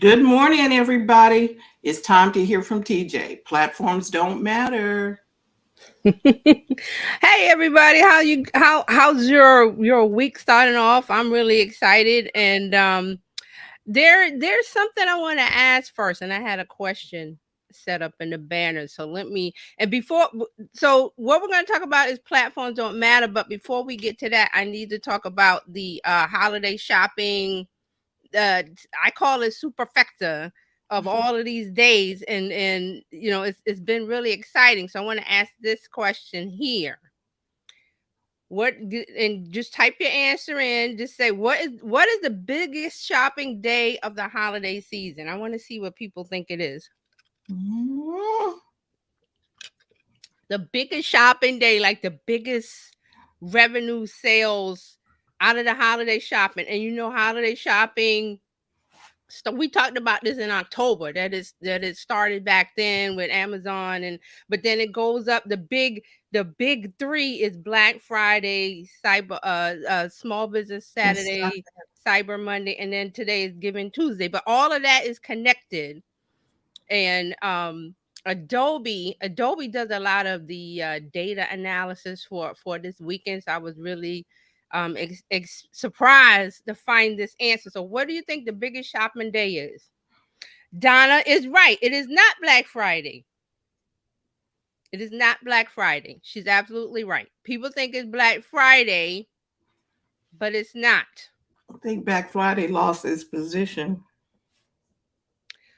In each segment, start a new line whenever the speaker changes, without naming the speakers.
Good morning, everybody. It's time to hear from TJ. Platforms don't matter.
Hey everybody, how's your week starting off? I'm really excited and there's something I want to ask first, and I had a question set up in the banner. So let me and before so what we're going to talk about is platforms don't matter, but before we get to that, I need to talk about the holiday shopping. I call it superfecta of all of these days, and it's been really exciting. So I want to ask this question here. And just type your answer in. Just say what is the biggest shopping day of the holiday season? I want to see what people think it is.
Mm,
The biggest shopping day, like the biggest revenue sales out of the holiday shopping. And holiday shopping. So we talked about this in October that it started back then with Amazon, but then it goes up. The big three is Black Friday, Small Business
it's
Saturday, Cyber Monday, and then today is Giving Tuesday. But all of that is connected. And Adobe does a lot of the data analysis for this weekend. So I was really surprised to find this answer. So what do you think the biggest shopping day is? Donna is right. It is not Black Friday. It is not Black Friday. She's absolutely right. People think it's Black Friday, but it's not.
I think Black Friday lost its position.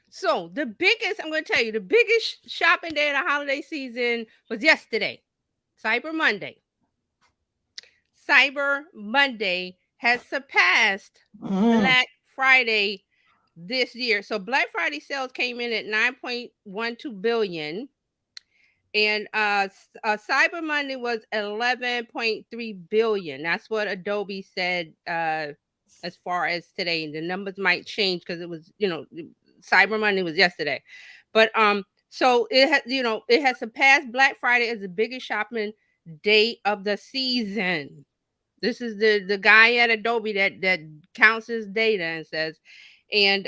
So I'm going to tell you, the biggest shopping day of the holiday season was yesterday, Cyber Monday. Cyber Monday has surpassed
Mm,
Black Friday this year. So Black Friday sales came in at 9.12 billion, and Cyber Monday was 11.3 billion. That's what Adobe said as far as today. The numbers might change because it was, Cyber Monday was yesterday. But so it has surpassed Black Friday as the biggest shopping day of the season. This is the guy at Adobe that counts his data and says, and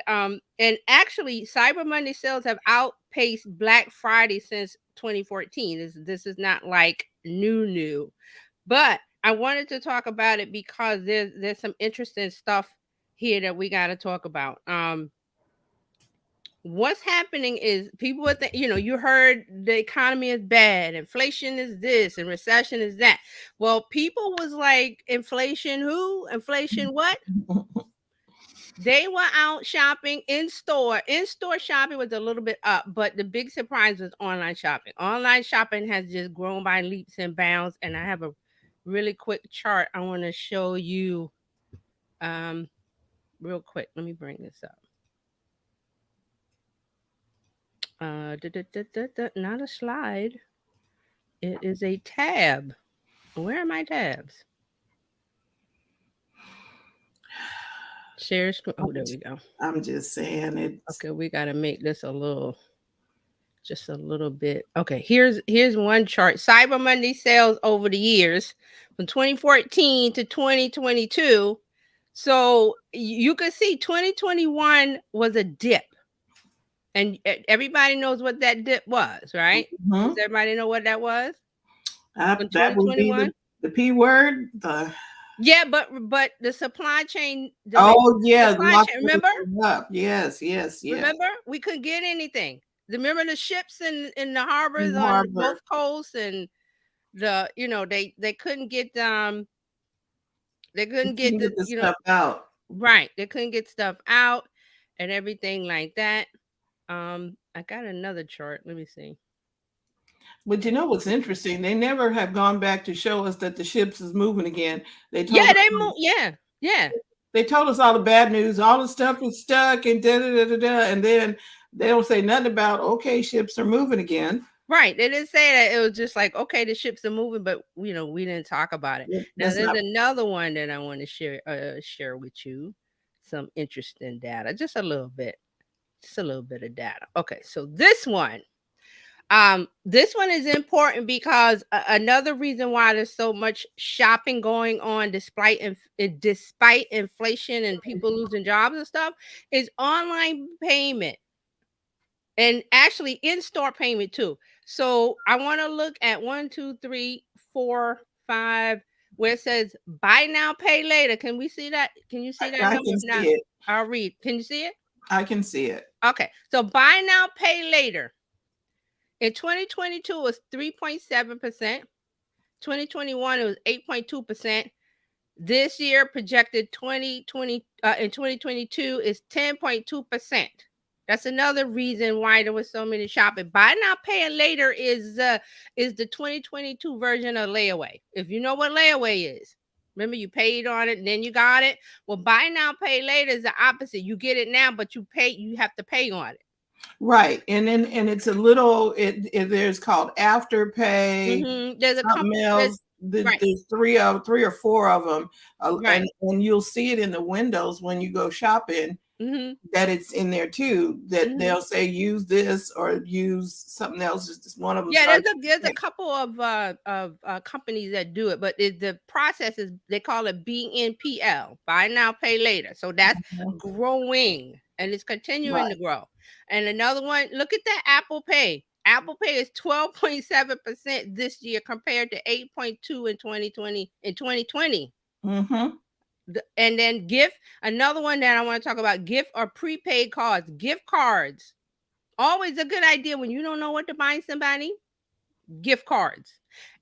actually Cyber Monday sales have outpaced Black Friday since 2014. This is not like new, but I wanted to talk about it because there's some interesting stuff here that we got to talk about. What's happening is people would think, you heard the economy is bad, inflation is this, and recession is that. Well, people was like, inflation who? Inflation what? They were out shopping in store. In store shopping was a little bit up, but the big surprise was online shopping. Online shopping has just grown by leaps and bounds. And I have a really quick chart I want to show you um, real quick. Let me bring this up. Not a slide. It is a tab. Where are my tabs? Share screen. Oh, there we go.
I'm just saying it's
Okay, we got to make this just a little bit. Okay, here's one chart. Cyber Monday sales over the years from 2014 to 2022. So you can see 2021 was a dip. And everybody knows what that dip was, right?
mhm.
Does everybody know what that was? In
That would be
2021?
the P word.
Yeah, but the supply chain,
Oh yeah,
supply
lock
chain, remember?
everything up. Yes, yes, yes.
Remember? We couldn't get anything. Remember the ships in the harbors
In
on both
Harbor,
coasts, and they couldn't get
you can get this stuff out.
right, they couldn't get stuff out and everything like that. I got another chart. Let me see.
But you know what's interesting? They never have gone back to show us that the ships is moving again. They told
Yeah,
us
they moved. Yeah.
they told us all the bad news, all the stuff is stuck and da da da da da, and then they don't say nothing about okay, ships are moving again.
Right. They didn't say that. It was just like, okay, the ships are moving, but we didn't talk about it. Now
That's
there's
not
another one that I want to share with you. Some interesting data. Just a little bit. Just a little bit of data. Okay, so this one. This one is important because another reason why there's so much shopping going on despite inflation and people losing jobs and stuff is online payment, and actually in-store payment too. So I want to look at 1, 2, 3, 4, 5, where it says buy now, pay later. Can we see that? Can you see that
I
number?
can
Now
see it.
I'll read. Can you see it?
I can see it.
Okay. So buy now, pay later. In 2022 it was 3.7%. 2021 it was 8.2%. This year projected 2020 in 2022 is 10.2%. That's another reason why there was so many shopping. Buy now, pay later is the 2022 version of layaway. If you know what layaway is, remember you paid on it and then you got it. Well, buy now, pay later is the opposite. You get it now, but you have to pay on it.
Right. And it's a little there's called Afterpay,
There's a couple.
something else.
Right.
There's three or four of them,
Right.
and you'll see it in the windows when you go shopping. That it's in there too. That they'll say use this or use something else. Just one of them.
Yeah, there's a couple of companies that do it, but the process is they call it BNPL, buy now, pay later. So that's growing and it's continuing to grow. And another one, look at that Apple Pay. Apple Pay is 12.7% this year compared to 8.2 in 2020. And then gift, another one that I want to talk about, gift or prepaid cards. Gift cards, always a good idea when you don't know what to buy somebody. Gift cards.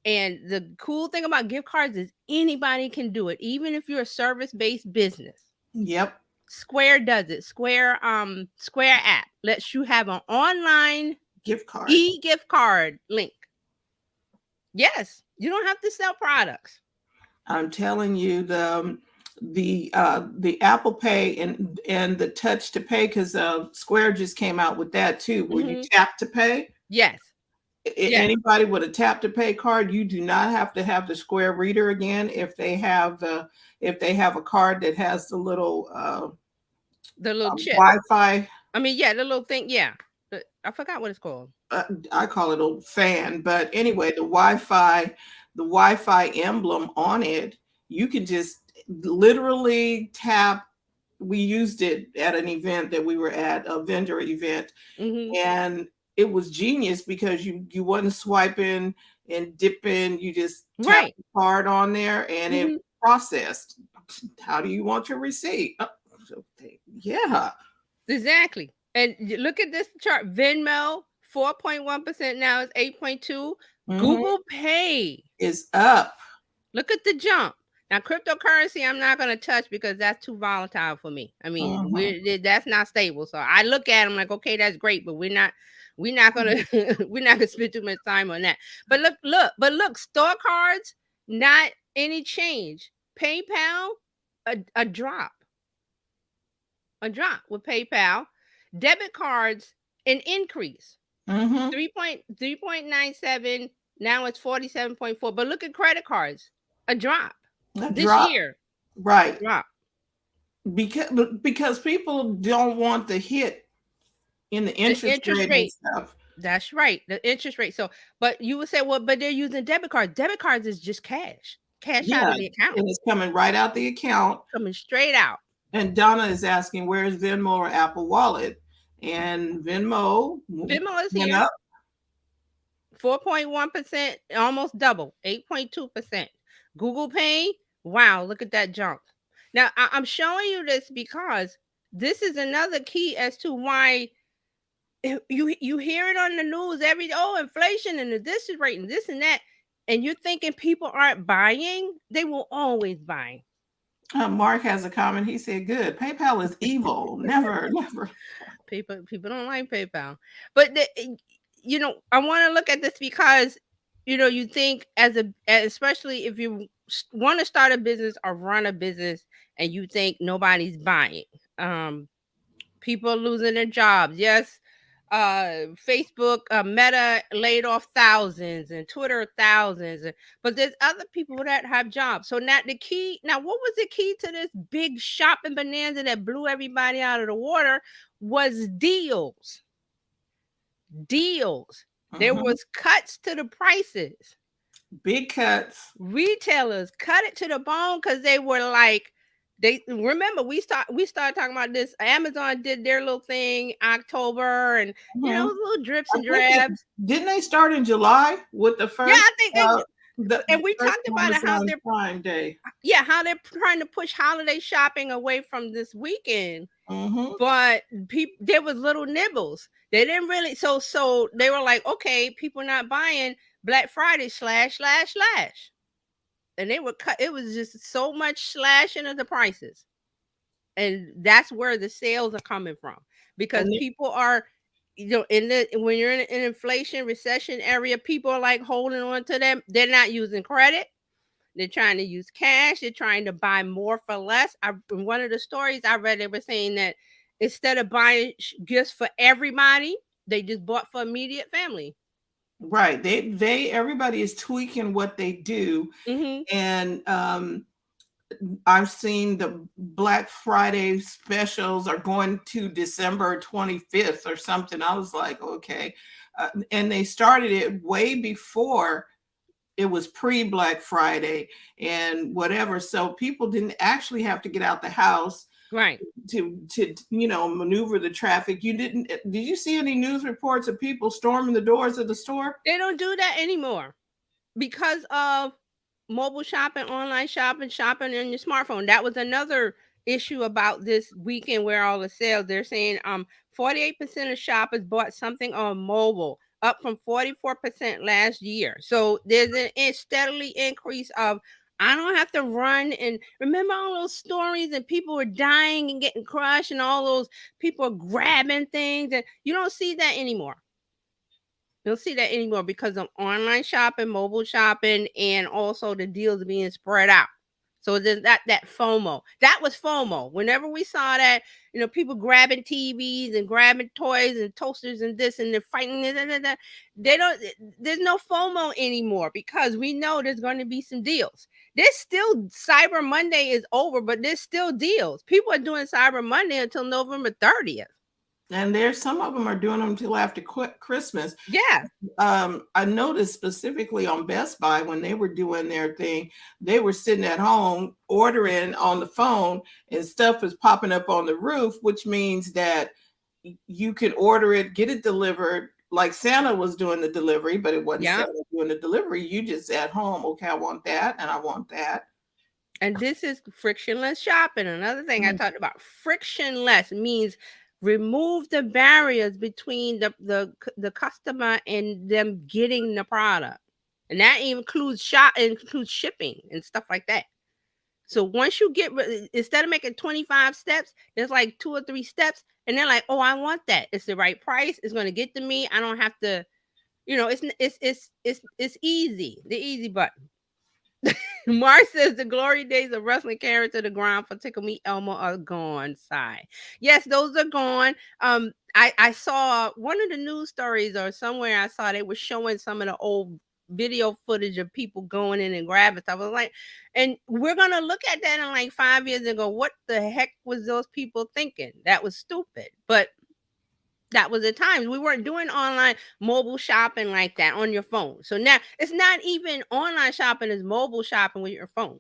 And the cool thing about gift cards is anybody can do it, even if you're a service-based business.
Yep.
Square does it. Square app lets you have an online
gift card,
gift card link. Yes, you don't have to sell products.
I'm telling you, the Apple Pay and the Touch to Pay, because Square just came out with that too, where you tap to pay.
Yes.
Anybody with a tap to pay card, you do not have to have the Square reader again if they have a card that has the little
chip,
Wi-Fi.
I mean, yeah, the little thing. Yeah, I forgot what it's called.
I call it a fan, but anyway, the Wi-Fi emblem on it, you can just literally tap. We used it at an event that we were at, a vendor event, and it was genius because you wasn't swiping and dipping. You just tap the card on there and it processed. How do you want your receipt? Yeah,
exactly. And look at this chart. Venmo 4.1%, now it's 8.2. Google Pay
is up.
Look at the jump. Now, cryptocurrency, I'm not going to touch because that's too volatile for me. I mean, that's not stable. So I look at them like, okay, that's great, but we're not gonna spend too much time on that. But look, store cards, not any change. PayPal, a drop with PayPal. Debit cards, an increase. 3.97. Now it's 47.4. But look at credit cards, a drop this year.
Right.
Drop.
Because people don't want the hit in the interest rate and stuff.
That's right, the interest rate. So, but you would say, well, but they're using debit cards. Debit cards is just cash out of the account.
And it's coming right out the account.
Coming straight out.
And Donna is asking, where is Venmo or Apple Wallet? And Venmo
is here. Up. 4.1%, almost double, 8.2%. Google Pay, wow, look at that jump. Now, I'm showing you this because this is another key as to why you hear it on the news every day. Oh, inflation and this is rate and this and that, and you're thinking people aren't buying. They will always buy.
Mark has a comment. He said, "Good. PayPal is evil. Never."
People don't like PayPal, but I want to look at this because you think especially if you want to start a business or run a business and you think nobody's buying. People are losing their jobs. Yes. Facebook, Meta laid off thousands and Twitter thousands, but there's other people that have jobs. So now what was the key to this big shopping bonanza that blew everybody out of the water was deals. There
Hmm.
was cuts to the prices.
Big cuts.
Retailers cut it to the bone because they were like, they remember we started talking about this. Amazon did their little thing October, and
Hmm.
little drips
I
and
think it
drabs.
didn't they start in July with the
Yeah,
first
I think they and
the
we
first
talked about it, how
Amazon
they're
Prime Day.
how they're trying to push holiday shopping away from this weekend.
Hmm.
But people, there was little nibbles. They didn't really, so they were like, okay, people not buying Black Friday slash, and they were cut. It was just so much slashing of the prices, and that's where the sales are coming from, because
And
people are, in the when you're in an inflation recession area, people are like holding on to them. They're not using credit. They're trying to use cash. They're trying to buy more for less. In one of the stories I read, they were saying that instead of buying gifts for everybody, they just bought for immediate family.
right, they everybody is tweaking what they do,
Hmm.
and I've seen the Black Friday specials are going to December 25th or something. I was like, okay. And they started it way before it was pre Black Friday and whatever. So people didn't actually have to get out the house
Right.
to maneuver the traffic. You didn't Did you see any news reports of people storming the doors of the store?
They don't do that anymore because of mobile shopping, online shopping, shopping on your smartphone. That was another issue about this weekend where all the sales. They're saying 48% of shoppers bought something on mobile, up from 44% last year. So there's a steadily increase of, I don't have to run, and remember all those stories and people were dying and getting crushed and all those people grabbing things, and you don't see that anymore. You don't see that anymore because of online shopping, mobile shopping, and also the deals being spread out. So there's that FOMO. That was FOMO. Whenever we saw that, people grabbing TVs and grabbing toys and toasters and this, and they're fighting this and that, they don't. There's no FOMO anymore because we know there's going to be some deals. There's still Cyber Monday is over, but there's still deals. People are doing Cyber Monday until November 30th.
And there's some of them are doing them till after Christmas.
Yeah.
I noticed specifically on Best Buy when they were doing their thing, they were sitting at home ordering on the phone, and stuff is popping up on the roof, which means that you can order it, get it delivered. Like Santa was doing the delivery, but it wasn't
Yeah.
Santa doing the delivery. You just at home, okay, I want that and I want that.
And this is frictionless shopping. Another thing I
Mm.
talked about, frictionless means remove the barriers between the customer and them getting the product. And that includes includes shipping and stuff like that. So once you instead of making 25 steps, there's like 2 or 3 steps, and they're like, "Oh, I want that. It's the right price. It's going to get to me. I don't have to, it's easy. The easy button." Mark says the glory days of wrestling carried to the ground for Tickle Me Elmo are gone. Sigh. Yes, those are gone. I saw one of the news stories or somewhere I saw they were showing some of the old video footage of people going in and grabbing stuff. I was like, and we're gonna look at that in like 5 years and go, what the heck was those people thinking? That was stupid. But that was the times we weren't doing online mobile shopping like that on your phone. So now it's not even online shopping, it's mobile shopping with your phone.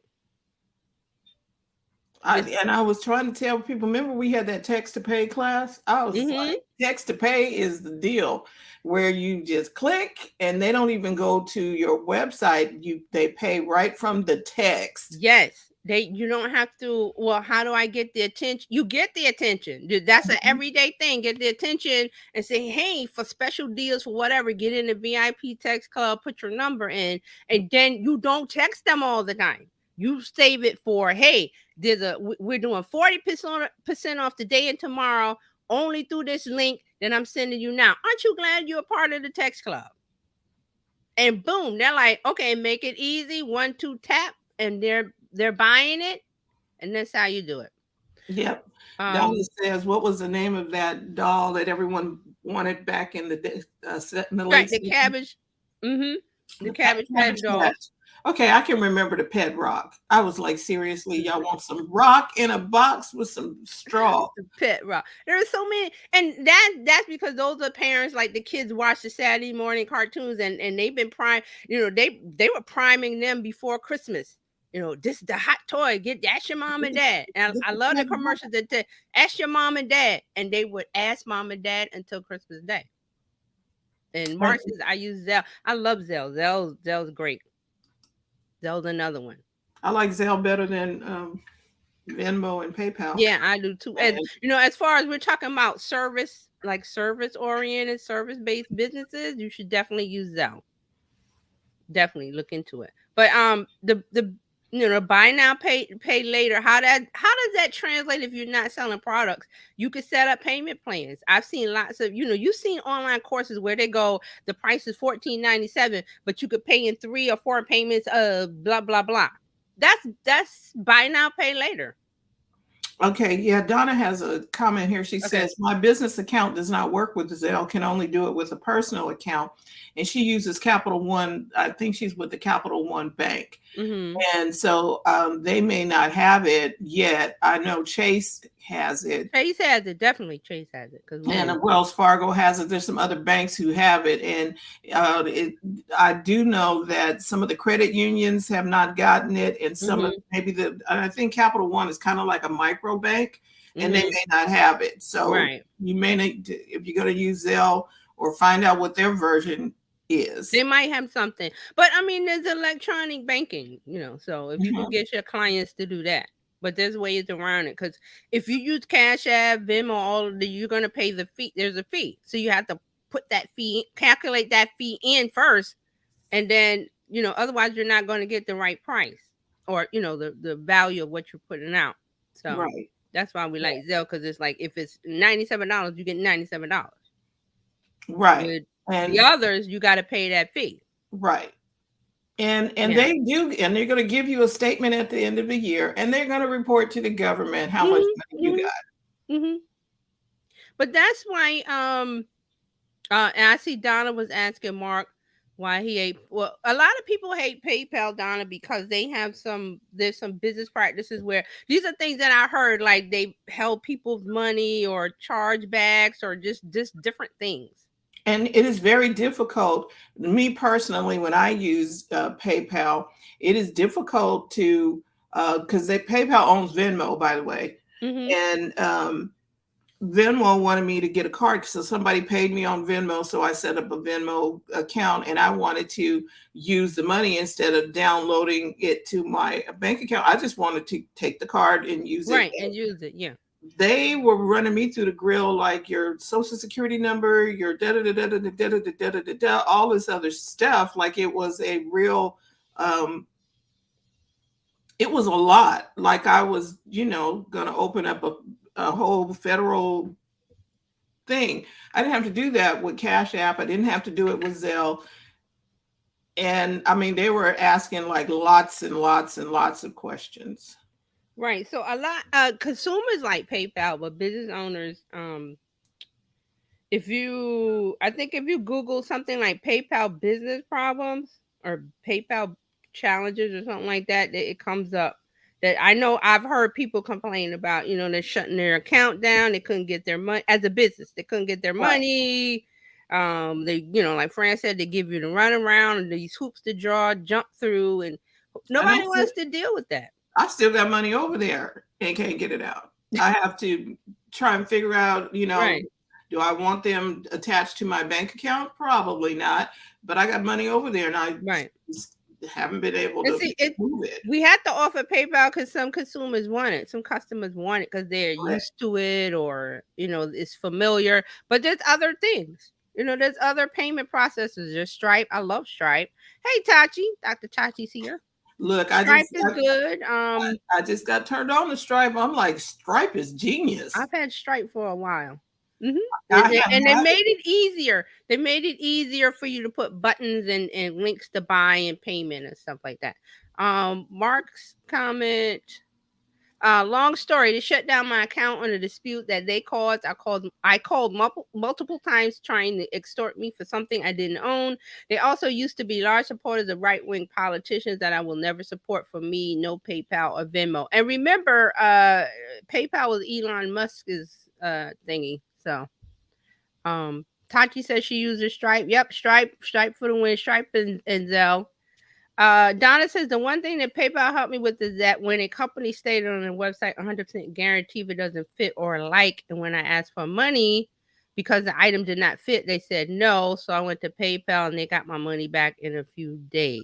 It's
And I was trying to tell people, remember we had that text to pay class? I was
mm-hmm.
like, text to pay is the deal where you just click and they don't even go to your website. They pay right from the text.
Yes. You don't have to, well, how do I get the attention? You get the attention. That's an
Mhm.
everyday thing. Get the attention and say, hey, for special deals for whatever, get in the VIP text club, put your number in, and then you don't text them all the time. You save it for, hey, we're doing 40% off today and tomorrow, only through this link that I'm sending you now. Aren't you glad you're a part of the text club? And boom, they're like, okay, make it easy, 1 2 tap, and they're buying it, and that's how you do it.
Yep. Donna
um
says, what was the name of that doll that everyone wanted back in the day, in the
right,
late
the
60s?
cabbage, mm-hmm, the
The
cabbage patch
Cabbage
dolls.
Patch. Okay, I can remember the pet rock. I was like, seriously, y'all want some rock in a box with some straw?
The pet rock. There are so many, and that's because those are parents like the kids watch the Saturday morning cartoons, and they've been prime. They were priming them before Christmas. This is the hot toy. Get Ask your mom and dad. And
This
I
is
love the
pet rock.
commercials that ask your mom and dad, and they would ask mom and dad until Christmas Day. And
And
Mark says I use Zelle. I love Zelle. Zelle's great. Zelle's another one.
I like Zelle better than Venmo and PayPal.
Yeah, I do too. And
And
as far as we're talking about service, like service oriented, service based businesses, you should definitely use Zelle. Definitely look into it. But the buy now pay later. How does that translate if you're not selling products? You could set up payment plans. I've seen lots of you've seen online courses where they go the price is $14.97, but you could pay in 3 or 4 payments of blah blah blah. That's buy now pay later.
okay, yeah, Donna has a comment here. She
Okay.
says, my business account does not work with Zelle, can only do it with a personal account. And she uses Capital One. I think she's with the Capital One Bank.
Mm-hmm.
And so they may not have it yet. I know Chase has it.
Chase has it. Definitely Chase has it because we
And
use it.
Wells Fargo has it. There's some other banks who have it. And I do know that some of the credit unions have not gotten it. And some of
Mm-hmm.
I think Capital One is kind of like a micro bank and they
Mm-hmm.
may not have it. So
Right.
you may need to, if you're going to use Zelle or find out what their version is.
They might have something. But I mean, there's electronic banking, so if you could
Mhm.
get your clients to do that. But there's ways around it because if you use Cash App, Venmo, all of the, you're gonna pay the fee. There's a fee. So you have to put that fee, calculate that fee in first, and then, otherwise you're not gonna get the right price or the value of what you're putting out. So
Right.
that's why we like Zelle because it's like if it's $97, you get $97.
Right.
With the
And
others, you got to pay that fee.
right. And
Yeah.
they do, and they're going to give you a statement at the end of the year, and they're going to report to the government how much
Mhm,
money you
mhm,
got.
mhm. But that's why, and I see Donna was asking Mark why he hate. Well, a lot of people hate PayPal, Donna, because there's some business practices where these are things that I heard, like they held people's money or chargebacks or just different things.
And it is very difficult. Me personally, when I use PayPal, it is difficult to because PayPal owns Venmo, by the way,
Mhm.
and Venmo wanted me to get a card, so somebody paid me on Venmo, so I set up a Venmo account, and I wanted to use the money instead of downloading it to my bank account. I just wanted to take the card and use it.
Right, and use it. Yeah.
They were running me through the grill like your social security number, your da da da da da da da da da da da da, all this other stuff. Like it was a real, it was a lot. Like I was, going to open up a whole federal thing. I didn't have to do that with Cash App. I didn't have to do it with Zelle. And I mean, they were asking like lots and lots and lots of questions.
Right. So a lot consumers like PayPal, but business owners, I think if you Google something like PayPal business problems or PayPal challenges or something like that, it comes up. That I know I've heard people complain about, they're shutting their account down. They couldn't get their money as a business. They couldn't get their
Right.
money. They, like Fran said, they give you the runaround and these hoops to jump through, and
And
nobody wants to deal with that.
I still got money over there and can't get it out. I have to try and figure out,
Right.
do I want them attached to my bank account? Probably not. But I got money over there and I
Right.
just haven't been able
And
to
see,
move it.
we have to offer PayPal because some consumers want it. Some customers want it because they're
Correct.
used to it or, it's familiar. But there's other things. There's other payment processors. There's Stripe. I love Stripe. Hey, Tachi. Dr. Tachi's here.
Look,
Stripe is good.
I just got turned on to Stripe. I'm like, Stripe is genius.
I've had Stripe for a while. hmm
I
And, they,
have
and they
not.
made it easier. They made it easier for you to put buttons and links to buy and payment and stuff like that. Mark's comment. Long story. They shut down my account on a dispute that they caused. I called multiple times trying to extort me for something I didn't own. They also used to be large supporters of right wing politicians that I will never support. For me, no PayPal or Venmo. And remember, PayPal was Elon Musk's thingy. So, Tati says she uses Stripe. Yep, Stripe for the win. Stripe and Zelle. Donna says the one thing that PayPal helped me with is that when a company stated on their website 100% guarantee if it doesn't fit or like, and when I asked for money because the item did not fit, they said no. So I went to PayPal and they got my money back in a few days.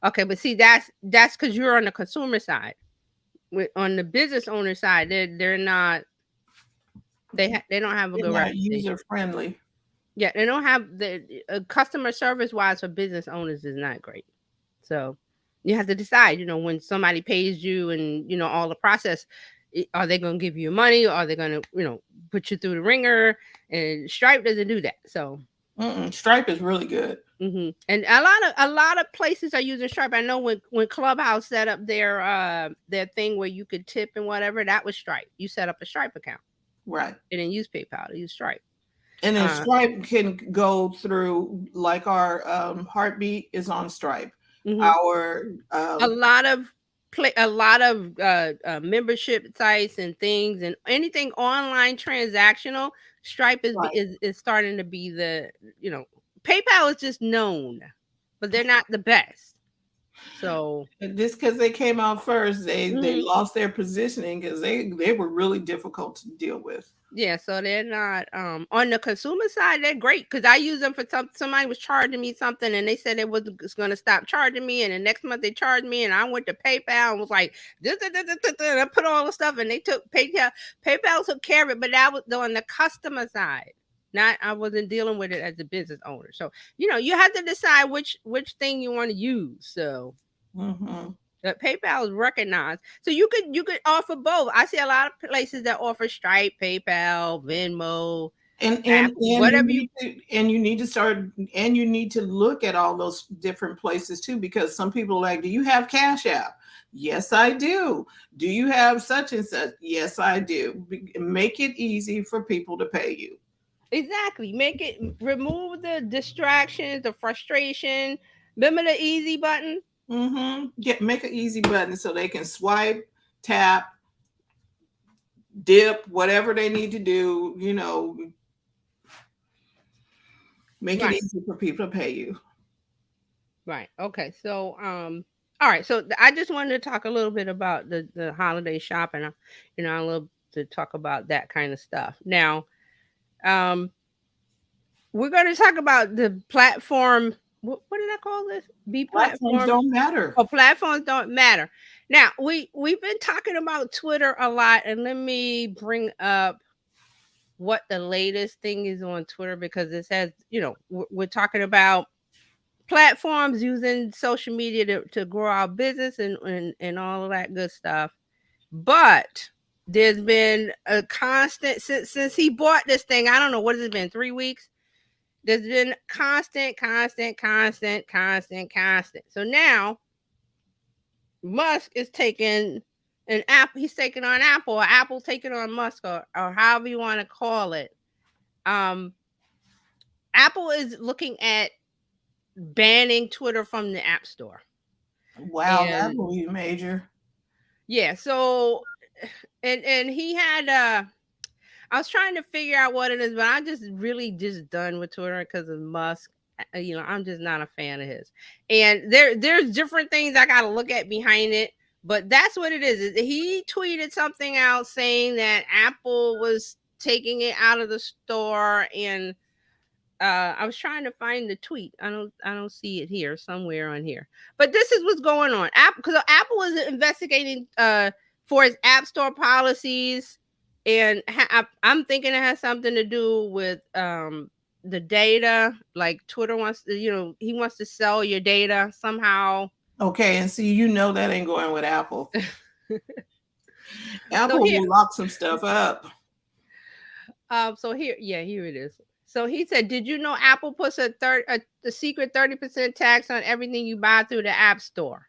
Okay, but see that's because you're on the consumer side. On the business owner side, they're not they don't have a
They're
good
not
reputation.
user friendly.
Yeah, they don't have the customer service wise for business owners is not great. So you have to decide, when somebody pays you and, all the process, are they going to give you money or are they going to, put you through the ringer? And Stripe doesn't do that. So,
Stripe is really good.
and a lot of places are using Stripe. I know when Clubhouse set up their thing where you could tip and whatever, that was Stripe. You set up a Stripe account.
Right.
And then use PayPal to use Stripe.
And then Stripe can go through, like our Heartbeat is on Stripe. Our
a lot of membership sites and things and anything online transactional. Stripe is
right.
is starting to be PayPal is just known, but they're not the best. So
Just because they came out first, they
mhm.
lost their positioning because they were really difficult to deal with.
Yeah, so they're not on the consumer side, they're great because I use them for somebody was charging me something and they said it was gonna stop charging me, and the next month they charged me and I went to PayPal and was like, I put all the stuff and they took PayPal took care of it, but that was on the customer side. Not I wasn't dealing with it as a business owner. So, you have to decide which thing you want to use. So that PayPal is recognized, so you could offer both. I see a lot of places that offer Stripe, PayPal, Venmo, Apple, whatever you.
You need to start, and you need to look at all those different places too, because some people are like, do you have Cash App? Yes, I do. Do you have such and such? Yes, I do. Make it easy for people to pay you.
Exactly. Remove the distractions, the frustration. Remember the easy button?
Make an easy button so they can swipe, tap, dip, whatever they need to do. Make it easy for people to pay you.
Right. Okay. So, all right. So I just wanted to talk a little bit about the holiday shopping. I love to talk about that kind of stuff. Now, we're going to talk about the platform. What did I call this?
Platforms don't matter.
Oh, platforms don't matter. Now we've been talking about Twitter a lot, and let me bring up what the latest thing is on Twitter, because it says, we're talking about platforms using social media to grow our business and all of that good stuff. But there's been a constant since he bought this thing. I don't know, what has it been, 3 weeks? There's been constant. So now Musk is taking an app. He's taking on Apple, or Apple taking on Musk, or however you want to call it. Apple is looking at banning Twitter from the App Store.
Wow, that will be major.
Yeah. So, and he had I was trying to figure out what it is, but I'm just really just done with Twitter because of Musk. I'm just not a fan of his. And there's different things I got to look at behind it, but that's what it is. He tweeted something out saying that Apple was taking it out of the store, and I was trying to find the tweet. I don't see it here, somewhere on here. But this is what's going on. Because Apple is investigating for its App Store policies, and I'm thinking it has something to do with the data. Like Twitter wants to, he wants to sell your data somehow.
Okay, and see, that ain't going with Apple. Apple will lock some stuff up.
So here it is. So he said, "Did you know Apple puts a secret 30% tax on everything you buy through the App Store?"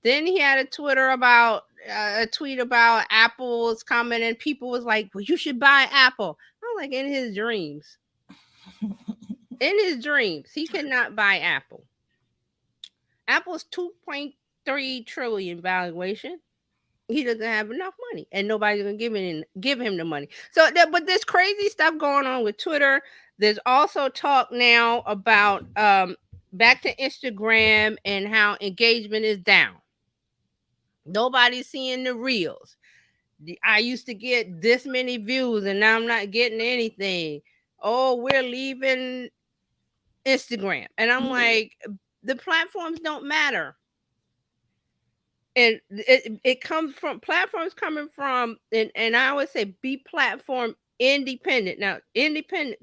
Then he had a Twitter about a tweet about Apple's coming, and people was like, "Well, you should buy Apple." I'm like, in his dreams, in his dreams, he cannot buy Apple. Apple's 2.3 trillion valuation. He doesn't have enough money, and nobody's gonna give him the money. So, but there's crazy stuff going on with Twitter. There's also talk now about back to Instagram and how engagement is down. Nobody's seeing the reels. I used to get this many views, and now I'm not getting anything. Oh, we're leaving Instagram, and I'm like, the platforms don't matter. And it comes from platforms coming from, and I always say be platform independent. Now,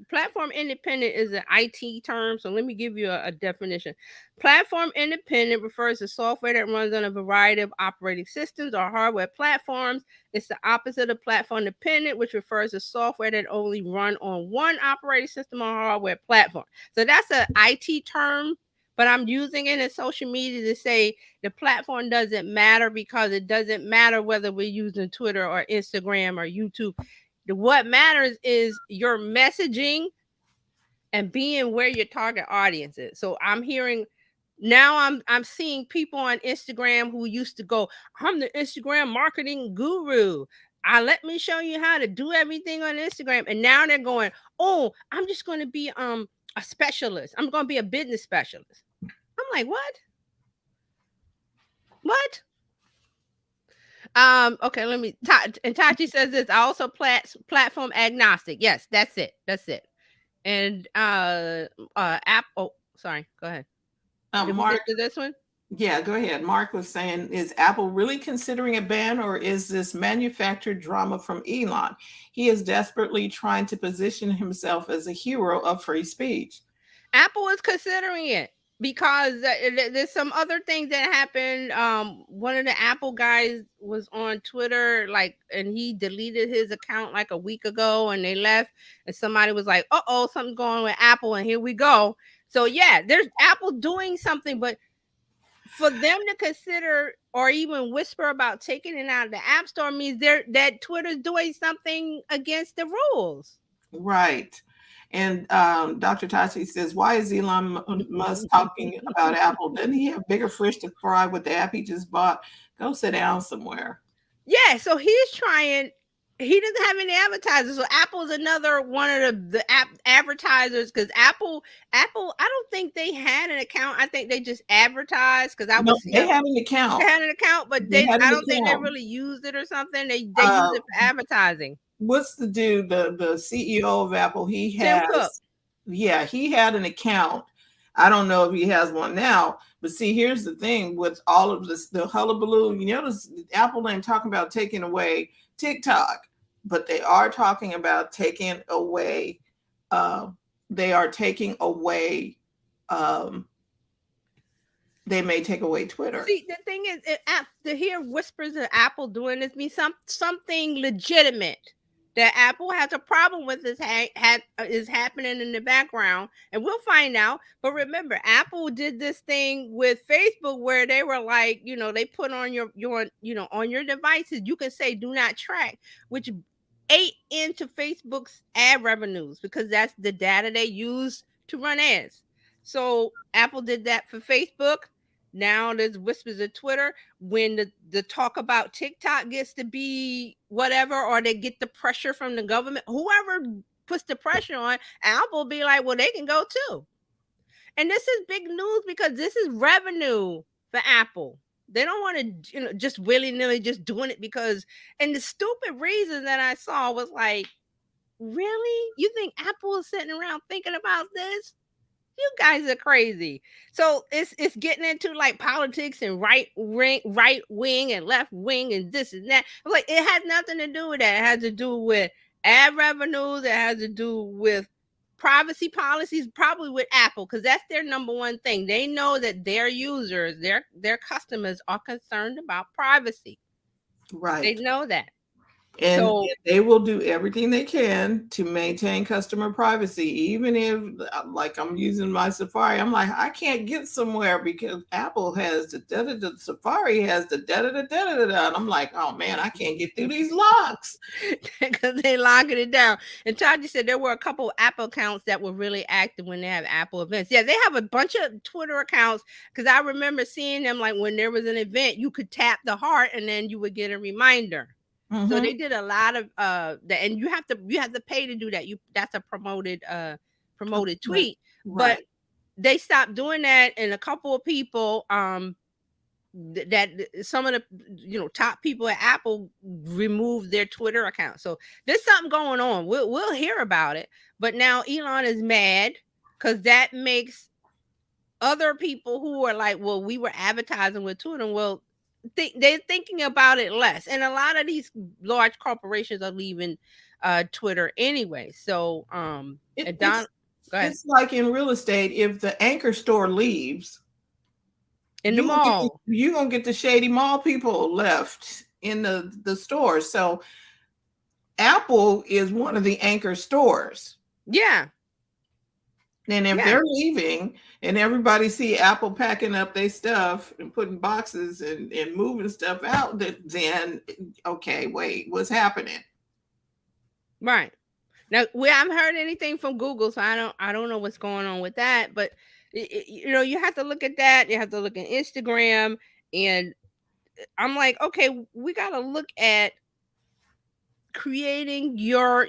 platform independent is an IT term, so let me give you a definition. Platform independent refers to software that runs on a variety of operating systems or hardware platforms. It's the opposite of platform dependent, which refers to software that only run on one operating system or hardware platform. So that's an IT term, but I'm using it in social media to say the platform doesn't matter, because it doesn't matter whether we're using Twitter or Instagram or YouTube. What matters is your messaging and being where your target audience is. So I'm hearing now, I'm seeing people on Instagram who used to go, "I'm the Instagram marketing guru. Let me show you how to do everything on Instagram." And now they're going, "Oh, I'm just going to be a specialist. I'm going to be a business specialist." I'm like, "What? What?" Okay, let me. And Tachi says this. I also platform agnostic. Yes, that's it. That's it. And app. Oh, sorry. Go ahead. Did we
Mark,
get to this one?
yeah, go ahead. Mark was saying, is Apple really considering a ban, or is this manufactured drama from Elon? He is desperately trying to position himself as a hero of free speech.
Apple is considering it because there's some other things that happened. One of the Apple guys was on Twitter, like, and he deleted his account like a week ago, and they left, and somebody was like, "Uh oh, something's going on with Apple," and here we go. So yeah, there's Apple doing something, but for them to consider or even whisper about taking it out of the App Store means that Twitter's doing something against the rules.
Right. And Dr. Tachi says, why is Elon Musk talking about Apple? Doesn't he have bigger fish to fry with the app he just bought? Go sit down somewhere.
Yeah, so he's trying. He doesn't have any advertisers, so Apple's another one of the app advertisers. Because Apple, I don't think they had an account. I think they just advertised. Because I
No,
was,
they have an account.
they had an account, but
They had
I
an
don't think they
account.
really used it or something. They use it for advertising.
What's the dude, the CEO of Apple? He
Tim Cook.
has, yeah, he had an account. I don't know if he has one now, but see, here's the thing with all of this, the hullabaloo. You notice Apple ain't talking about taking away TikTok, but they are talking about taking away. They are taking away. They may take away Twitter.
See, the thing is, to hear whispers of Apple doing this means something legitimate that Apple has a problem with is happening in the background, and we'll find out. But remember, Apple did this thing with Facebook where they were like, they put on your on your devices, you can say "do not track," which ate into Facebook's ad revenues because that's the data they use to run ads. So Apple did that for Facebook. Now there's whispers of Twitter. When the talk about TikTok gets to be whatever, or they get the pressure from the government, whoever puts the pressure on, Apple be like, well, they can go too. And this is big news because this is revenue for Apple. They don't want to, just willy-nilly just doing it because, and the stupid reason that I saw was like, really? You think Apple is sitting around thinking about this? You guys are crazy. So it's getting into like politics and right wing and left wing and this and that. I'm like, it has nothing to do with that. It has to do with ad revenues. It has to do with privacy policies, probably with Apple, because that's their number one thing. They know that their users, their customers are concerned about privacy.
Right.
They know that.
And
So
they will do everything they can to maintain customer privacy, even if, like, I'm using my Safari. I'm like, I can't get somewhere because Apple has the da da da, Safari has the da da da da da da. And I'm like, oh man, I can't get through these locks.
because they locking it down. And Tati said there were a couple Apple accounts that were really active when they have Apple events. Yeah, they have a bunch of Twitter accounts because I remember seeing them like when there was an event, you could tap the heart and then you would get a reminder. So they
Mm-hmm.
did a lot of that, and you have to pay to do that. That's a promoted tweet, but
Right.
they stopped doing that, and a couple of people that some of the top people at Apple removed their Twitter account. So there's something going on. We'll hear about it. But now Elon is mad because that makes other people who are like, well, we were advertising with Twitter. Well, they're thinking about it less, and a lot of these large corporations are leaving Twitter anyway. So
It,
and Don,
it's
go ahead.
it's like in real estate. If the anchor store leaves,
In the mall.
you gonna get the shady mall people left in the store. So Apple is one of the anchor stores.
Yeah,
And if
yeah.
they're leaving and everybody see Apple packing up their stuff and putting boxes and moving stuff out, then okay, wait, what's happening?
Right. Now we haven't heard anything from Google, so I don't know what's going on with that. But you have to look at that. You have to look at Instagram, and I'm like, okay, we got to look at creating your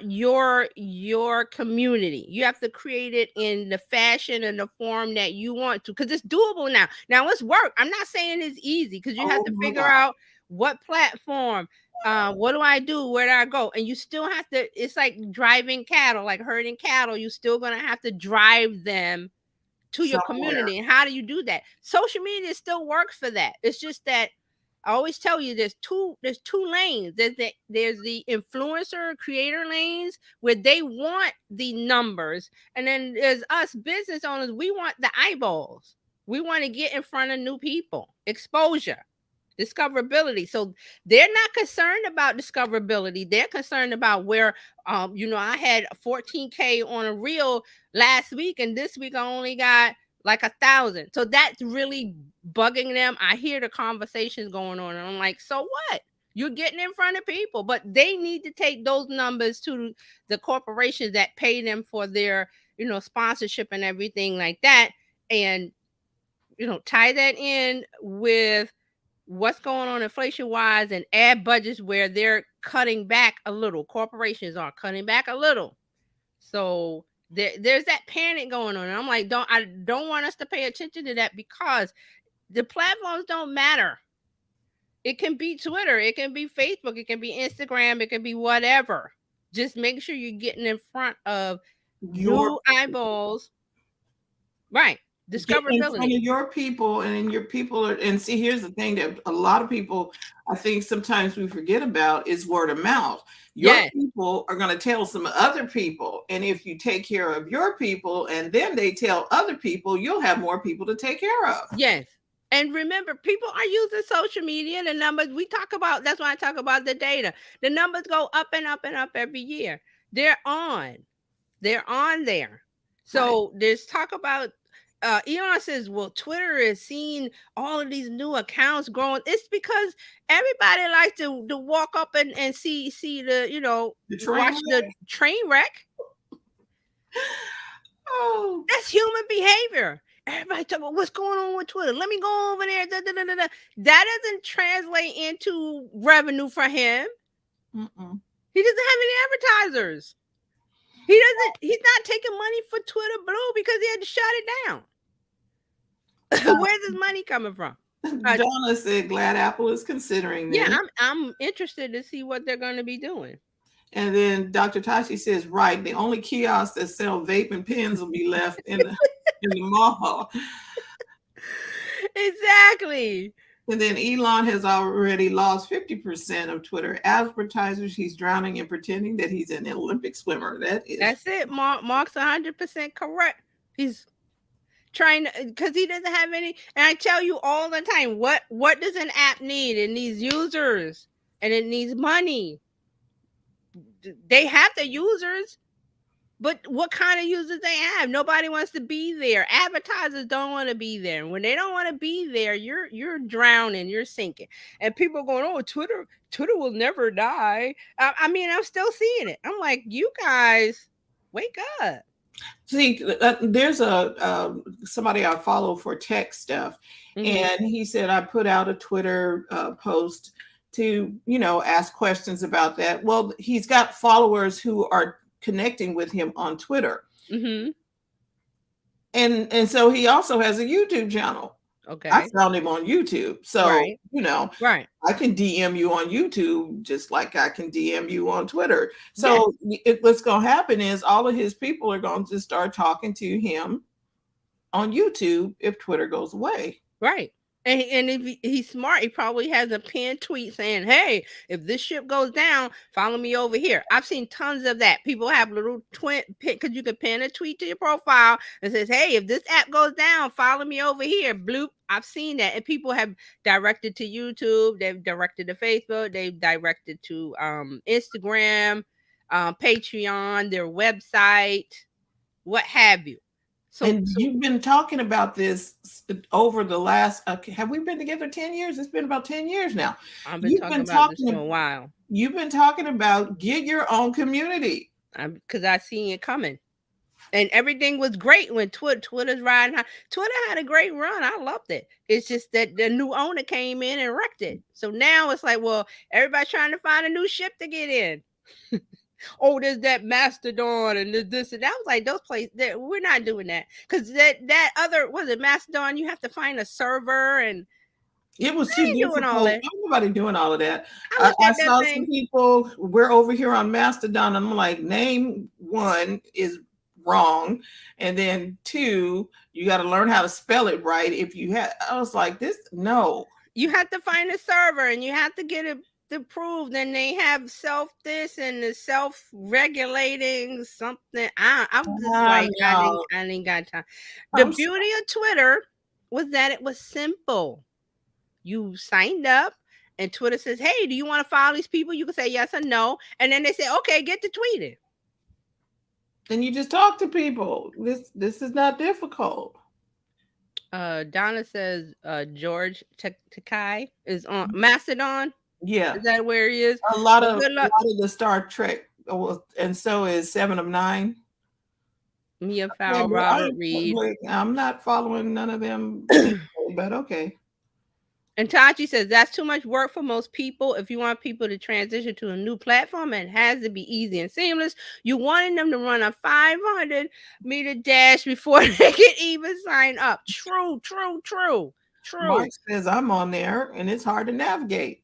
community. You have to create it in the fashion and the form that you want to, because it's doable now. Now it's work. I'm not saying it's easy because you have
Oh
to
my
figure
God.
out what platform, what do I do, where do I go, and you still have to. It's like driving cattle, like herding cattle. You still gonna have to drive them to your
Somewhere.
community. And how do you do that? Social media still works for that. It's just that I always tell you there's two lanes. There's the influencer creator lanes where they want the numbers, and then there's us business owners. We want the eyeballs. We want to get in front of new people. Exposure, discoverability. So they're not concerned about discoverability. They're concerned about where I had 14K on a reel last week, and this week I only got like 1,000. So that's really bugging them. I hear the conversations going on, and I'm like, so what? You're getting in front of people, but they need to take those numbers to the corporations that pay them for their sponsorship and everything like that, and tie that in with what's going on inflation wise, and add budgets where they're cutting back a little. Corporations are cutting back a little. So there's that panic going on. And I'm like, I don't want us to pay attention to that, because the platforms don't matter. It can be Twitter, it can be Facebook, it can be Instagram, it can be whatever. Just make sure you're getting in front of
Your
new eyeballs. Right.
Get in front
Discoverability.
of your people, and then your people are, and see, here's the thing that a lot of people, I think sometimes we forget about, is word of mouth. Your
Yes.
people are going to tell some other people, and if you take care of your people and then they tell other people, you'll have more people to take care of.
Yes. And remember, people are using social media. The numbers we talk about, that's why I talk about the data. The numbers go up and up and up every year. They're on. They're on there.
Right.
So there's talk about Elon says, well, Twitter is seeing all of these new accounts growing. It's because everybody likes to walk up and see the,
The train
watch
wreck.
the train wreck.
Oh,
That's human behavior. Everybody talk about what's going on with Twitter. Let me go over there. Da, da, da, da, da. That doesn't translate into revenue for him.
mm-mm.
He doesn't have any advertisers. He's not taking money for Twitter Blue because he had to shut it down. Where's his money coming from?
Donna said, glad Apple is considering
Yeah,
this.
I'm interested to see what they're going to be doing.
And then Dr. Tashi says, right, the only kiosks that sell vaping pens will be left in the mall.
Exactly.
And then Elon has already lost 50% of Twitter advertisers. He's drowning and pretending that he's an Olympic swimmer.
That's it. Mark's 100% correct. He's trying to, because he doesn't have any. And I tell you all the time, what does an app need? It needs users, and it needs money. they have the users, but what kind of users they have? Nobody wants to be there. Advertisers don't want to be there. When they don't want to be there, you're drowning, you're sinking. And people are going, "Oh, Twitter will never die." I mean, I'm still seeing it. I'm like, you guys, wake up.
See, there's a somebody I follow for tech stuff,
Hmm.
and he said I put out a Twitter post to, you know, ask questions about that. Well, he's got followers who are connecting with him on Twitter,
Hmm.
and so he also has a YouTube channel. I
Okay.
found him on YouTube, so
Right.
you know
Right.
I can DM you on YouTube just like I can DM you on Twitter.
Yes.
So what's going to happen is all of his people are going to start talking to him on YouTube if Twitter goes away.
Right. And if he's smart, he probably has a pinned tweet saying, "Hey, if this ship goes down, follow me over here." I've seen tons of that. People have little twin because you can pin a tweet to your profile and says, "Hey, if this app goes down, follow me over here." Bloop. I've seen that, and people have directed to YouTube. They've directed to Facebook. They've directed to Instagram, Patreon, their website, what have you. So,
And
so
you've been talking about this over the last, have we been together 10 years? It's been about 10 years now.
I've been
You've
talking
been
about this for
talking,
a while.
you've been talking about get your own community.
Because I seen it coming. And everything was great when Twitter's riding high. Twitter had a great run. I loved it. It's just that the new owner came in and wrecked it. So now it's like, well, everybody's trying to find a new ship to get in. Oh, there's that Mastodon and there's this and that. Was like those places. We're not doing that because that other was it Mastodon. You have to find a server and
It was
I
too
ain't doing all
difficult.
that.
Nobody doing all of that.
I looked
I
at that
saw some
thing.
people. We're over here on Mastodon. I'm like, name one is wrong, and then two, you got to learn how to spell it right. If you had, I was like, this no.
You have to find a server and you have to get it approved. And they have self this and the self regulating something. I'm just
Ah,
like
no.
I didn't got time. The
I'm
beauty of Twitter was that it was simple. You signed up and Twitter says, "Hey, do you want to follow these people?" You can say yes or no, and then they say, "Okay, get to tweeting."
Then you just talk to people. This is not difficult.
Donna says George Takai is on Mastodon.
Yeah,
Is that where he is?
a lot
Well,
of
good luck.
the Star Trek, and so is Seven of Nine.
Mia
Yeah,
Fowl,
but
Robert Reed.
I'm not following none of them people, but okay.
And Tachi says that's too much work for most people. If you want people to transition to a new platform, it has to be easy and seamless. You wanted them to run a 500-meter dash before they can even sign up. True, true, true,
Mark
true.
says I'm on there and it's hard to navigate.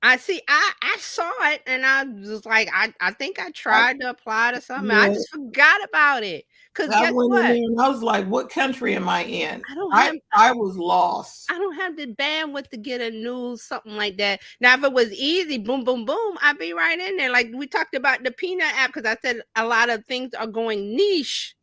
I see. I saw it and I was like, I think I
I,
tried to apply to something. I
yeah,
just forgot about it. Cause
I
guess
went in
what?
there and I was like, what country am I in?
I don't have
I was lost.
I don't have the bandwidth to get a new something like that. Now, if it was easy, boom, boom, boom, I'd be right in there. Like we talked about the Peanut app because I said a lot of things are going niche.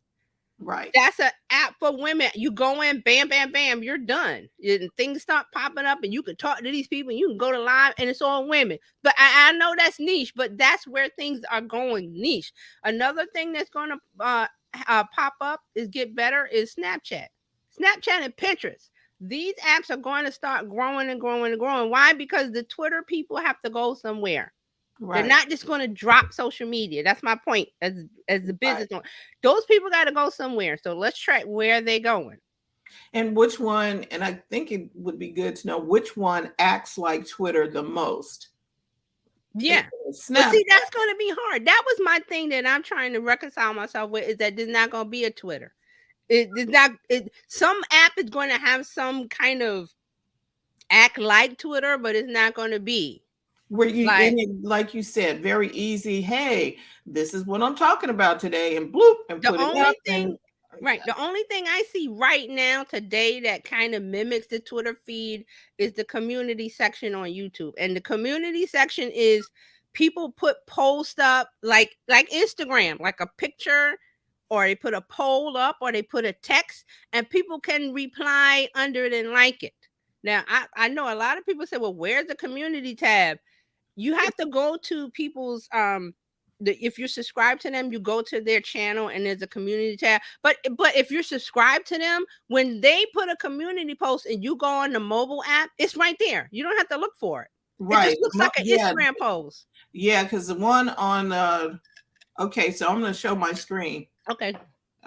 Right,
That's an app for women. You go in, bam, bam, bam, you're done. And things start popping up, and you can talk to these people. And you can go to live, and it's all women. But I know that's niche, but that's where things are going niche. Another thing that's going to pop up is get better is Snapchat and Pinterest. These apps are going to start growing and growing and growing. Why? Because the Twitter people have to go somewhere. They're
right,
not just going to drop social media. That's my point as the
right.
business owner. Those people got to go somewhere. So let's track where they're going.
And which one, and I think it would be good to know which one acts like Twitter the most.
Yeah. But
Snap.
see, that's going to be hard. That was my thing that I'm trying to reconcile myself with is that there's not going to be a Twitter. It's not. Some app is going to have some kind of act like Twitter, but it's not going to be
Where you
like
in it, like you said, very easy. Hey, this is what I'm talking about today, and bloop, and
the
put it up.
only
And
thing. Right. The only thing I see right now today that kind of mimics the Twitter feed is the community section on YouTube. And the community section is people put posts up like Instagram, like a picture, or they put a poll up, or they put a text, and people can reply under it and like it. Now, I know a lot of people say, well, where's the community tab? You have to go to people's if you're subscribed to them, you go to their channel and there's a community tab. But if you're subscribed to them, when they put a community post and you go on the mobile app, it's right there. You don't have to look for it. It
Right.
just looks like an Instagram post.
Yeah, because the one on okay, so I'm gonna show my screen.
Okay.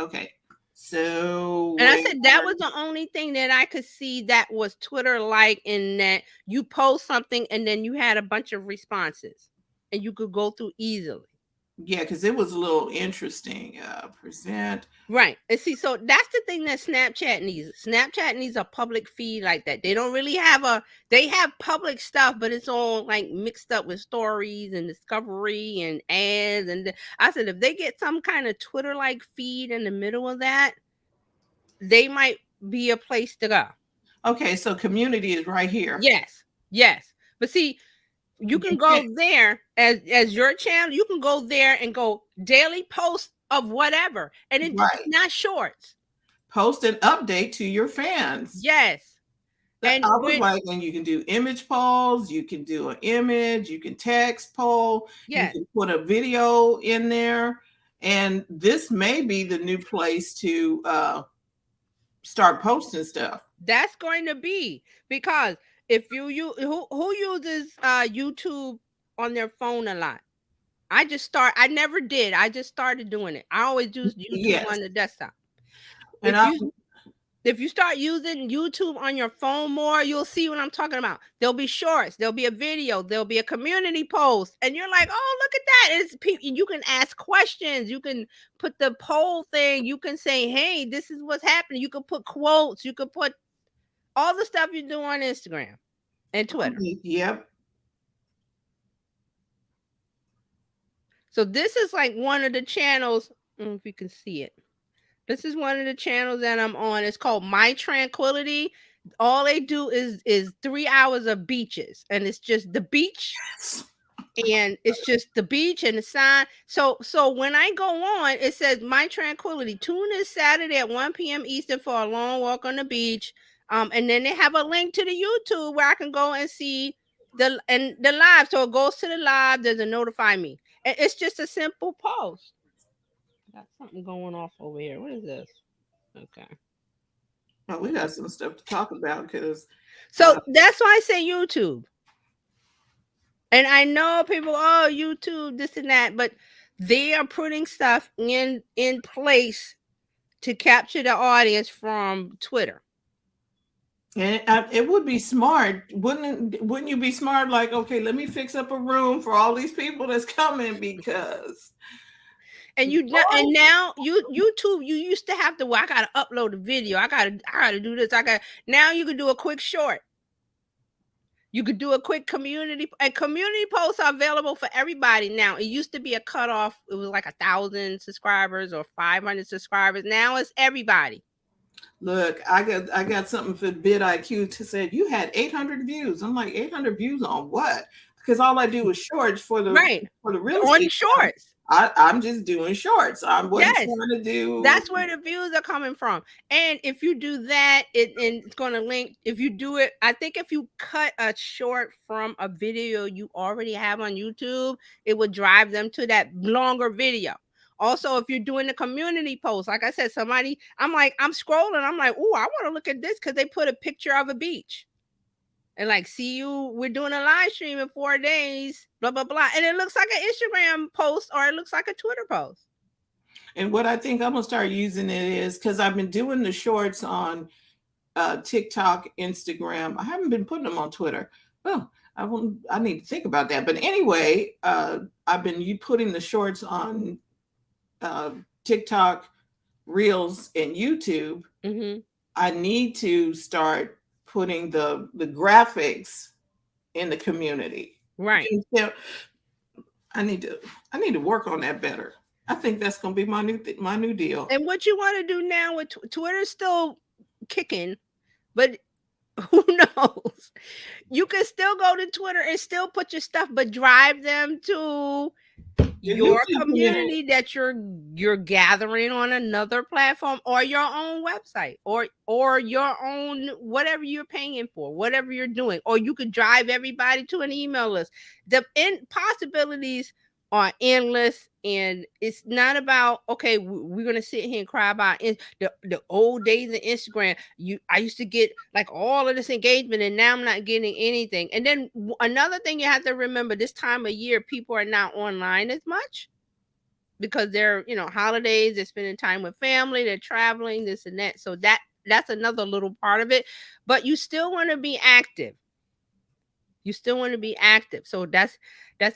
Okay. So
And I said that was the only thing that I could see that was Twitter like, in that you post something and then you had a bunch of responses and you could go through easily.
yeah, because it was a little interesting. Present.
Right. And see, so that's the thing that Snapchat needs. Snapchat needs a public feed like that. They don't really have they have public stuff, but it's all like mixed up with stories and discovery and ads. And I said, if they get some kind of Twitter like feed in the middle of that, they might be a place to go.
Okay, so community is right here.
Yes. Yes. But see, you can go there as your channel. You can go there and go daily posts of whatever, and it's not shorts.
Post an update to your fans.
Yes.
And I was like, and you can do image polls, you can do an image, you can text poll, you can put a video in there, and this may be the new place to start posting stuff.
That's going to be, because if who uses YouTube on their phone a lot? I never did. I just started doing it. I always use YouTube on the desktop. And if you start using YouTube on your phone more, you'll see what I'm talking about. There'll be shorts, there'll be a video, there'll be a community post, and you're like, oh, look at that. It's people. You can ask questions. You can put the poll thing. You can say, hey, this is what's happening. You can put quotes. You can put all the stuff you do on Instagram and Twitter.
Yep.
So this is like one of the channels. I don't know if you can see it. This is one of the channels that I'm on. It's called My Tranquility. All they do is 3 hours of beaches, and it's just the beach. And it's just the beach and the sign. So when I go on, it says My Tranquility. Tune in Saturday at 1 p.m. Eastern for a long walk on the beach. And then they have a link to the YouTube where I can go and see the live. So it goes to the live. There's a notify me. And it's just a simple post. Got something going off over here. What is this? Okay.
Well, we got some stuff to talk about because.
So that's why I say YouTube. And I know people, oh, YouTube, this and that, but they are putting stuff in place to capture the audience from Twitter.
And it would be smart, wouldn't you be smart? Like, okay, let me fix up a room for all these people that's coming, because.
And now YouTube, you used to have to, well, I gotta upload a video. I gotta do this. Now you can do a quick short. You could do a quick community, and community posts are available for everybody now. It used to be a cutoff. It was like 1,000 subscribers or 500 subscribers. Now it's everybody.
Look, I got something for BidIQ to say. You had 800 views. I'm like, 800 views on what? Because all I do is shorts for the real estate.
On shorts.
I'm just doing shorts. I wasn't trying to do.
That's where the views are coming from. And if you do that, it's going to link. If you do it, I think if you cut a short from a video you already have on YouTube, it would drive them to that longer video. Also, if you're doing the community post, like I said, I'm scrolling. I'm like, oh, I want to look at this because they put a picture of a beach. And like, see you, we're doing a live stream in 4 days, blah, blah, blah. And it looks like an Instagram post or it looks like a Twitter post.
And what I think I'm going to start using it is, because I've been doing the shorts on TikTok, Instagram. I haven't been putting them on Twitter. Well, I need to think about that. But anyway, I've been putting the shorts on TikTok, Reels, and YouTube.
Mm-hmm.
I need to start putting the graphics in the community.
Right.
I need to work on that better. I think that's going to be my new deal.
And what you want to do now with Twitter's still kicking, but who knows? You can still go to Twitter and still put your stuff, but drive them to your community that you're gathering on another platform, or your own website, or your own whatever you're paying for, whatever you're doing. Or you could drive everybody to an email list. The possibilities are endless, and it's not about, okay, we're gonna sit here and cry about the old days of Instagram. I used to get like all of this engagement, and now I'm not getting anything. And then another thing you have to remember, this time of year people are not online as much because they're, holidays, they're spending time with family, they're traveling, this and that. So that's another little part of it. But you still want to be active. You still want to be active. So that's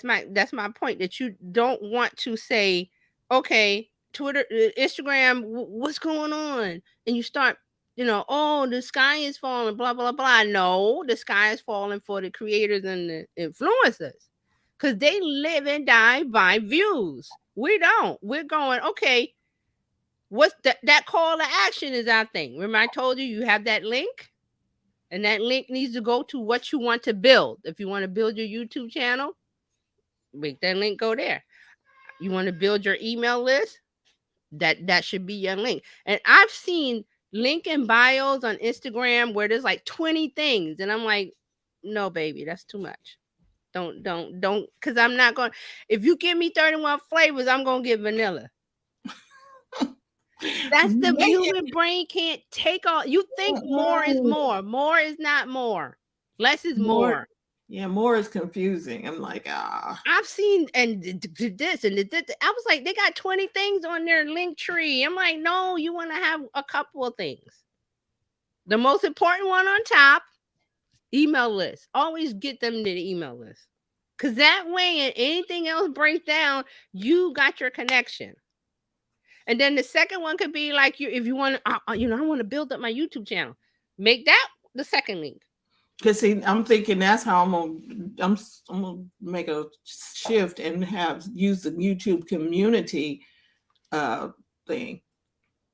my point, that you don't want to say, okay, Twitter, Instagram, what's going on? And you start, oh, the sky is falling, blah blah blah. No, the sky is falling for the creators and the influencers, because they live and die by views. We don't. We're going, okay, what's that call to action is our thing. Remember I told you, you have that link, and that link needs to go to what you want to build. If you want to build your YouTube channel, make that link go there. You want to build your email list, that should be your link. And I've seen link in bios on Instagram where there's like 20 things, and I'm like, no baby, that's too much. Don't, because I'm not going, if you give me 31 flavors, I'm going to get vanilla. That's the human brain can't take all. You think more is more. More is not more. Less is more.
Yeah, more is confusing. I'm like,
I've seen and this and this. I was like, they got 20 things on their link tree. I'm like, no, you want to have a couple of things. The most important one on top, email list. Always get them to the email list. Because that way, and anything else breaks down, you got your connection. And then the second one could be like, if you want to, I want to build up my YouTube channel. Make that the second link.
Because see, I'm thinking that's how I'm gonna make a shift and use the YouTube community thing.